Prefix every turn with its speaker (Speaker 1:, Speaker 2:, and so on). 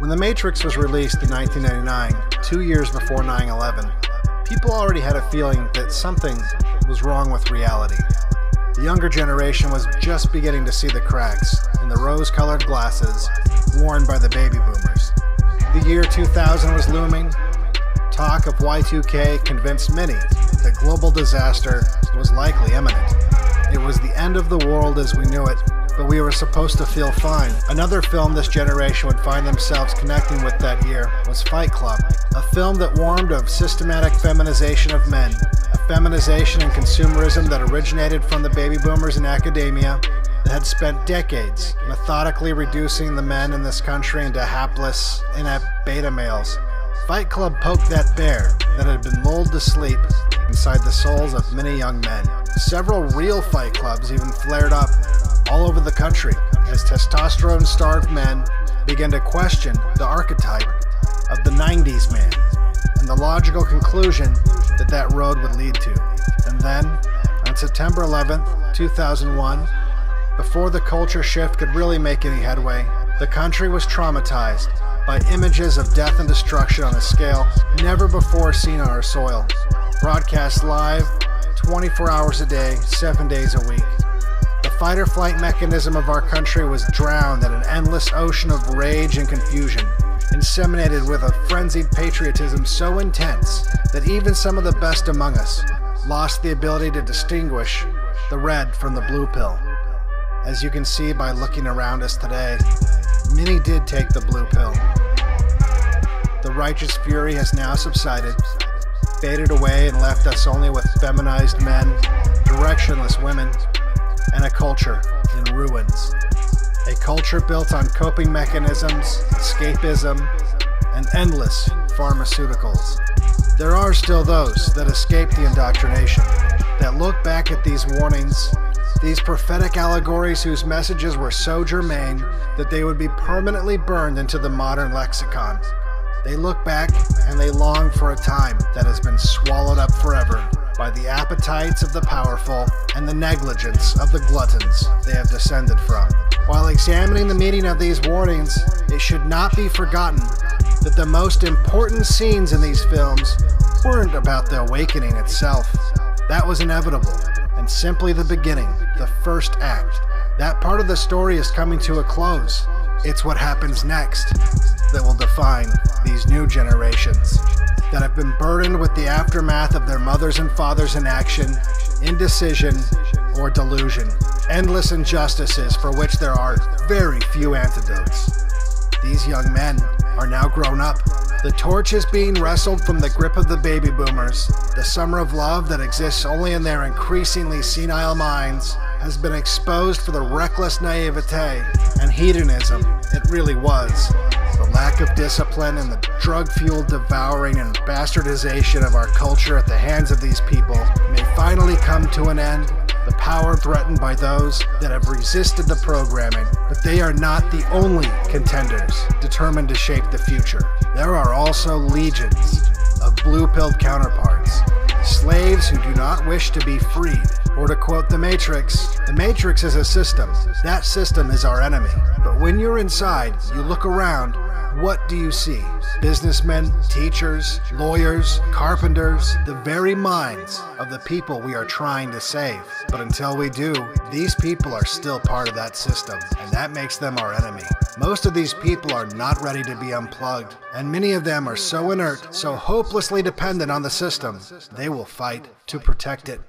Speaker 1: When The Matrix was released in 1999, 2 years before 9/11, people already had a feeling that something was wrong with reality. The younger generation was just beginning to see the cracks in the rose-colored glasses worn by the baby boomers. The year 2000 was looming. Talk of Y2K convinced many that global disaster was likely imminent. It was the end of the world as we knew it, but we were supposed to feel fine. Another film this generation would find themselves connecting with that year was Fight Club, a film that warned of systematic feminization of men, a feminization and consumerism that originated from the baby boomers in academia that had spent decades methodically reducing the men in this country into hapless, inept beta males. Fight Club poked that bear that had been lulled to sleep inside the souls of many young men. Several real fight clubs even flared up all over the country as testosterone-starved men began to question the archetype of the 90s man and the logical conclusion that that road would lead to. And then, on September 11th, 2001, before the culture shift could really make any headway, the country was traumatized by images of death and destruction on a scale never before seen on our soil. Broadcast live, 24 hours a day, 7 days a week. The fight-or-flight mechanism of our country was drowned in an endless ocean of rage and confusion, inseminated with a frenzied patriotism so intense that even some of the best among us lost the ability to distinguish the red from the blue pill. As you can see by looking around us today, many did take the blue pill. The righteous fury has now subsided, faded away, and left us only with feminized men, directionless women, and a culture in ruins. A culture built on coping mechanisms, escapism, and endless pharmaceuticals. There are still those that escape the indoctrination, that look back at these warnings, these prophetic allegories whose messages were so germane that they would be permanently burned into the modern lexicon. They look back and they long for a time that has been swallowed up forever by the appetites of the powerful and the negligence of the gluttons they have descended from. While examining the meaning of these warnings, it should not be forgotten that the most important scenes in these films weren't about the awakening itself. That was inevitable and simply the beginning, the first act. That part of the story is coming to a close. It's what happens next that will define these new generations that have been burdened with the aftermath of their mothers and fathers' inaction, indecision, or delusion. Endless injustices for which there are very few antidotes. These young men are now grown up. The torch is being wrestled from the grip of the baby boomers. The summer of love that exists only in their increasingly senile minds has been exposed for the reckless naivete and hedonism it really was. The lack of discipline and the drug-fueled devouring and bastardization of our culture at the hands of these people may finally come to an end. The power threatened by those that have resisted the programming, but they are not the only contenders determined to shape the future. There are also legions of blue-pilled counterparts, slaves who do not wish to be freed. Or to quote The Matrix is a system. That system is our enemy. But when you're inside, you look around, what do you see? Businessmen, teachers, lawyers, carpenters, the very minds of the people we are trying to save. But until we do, these people are still part of that system, and that makes them our enemy. Most of these people are not ready to be unplugged, and many of them are so inert, so hopelessly dependent on the system, they will fight to protect it.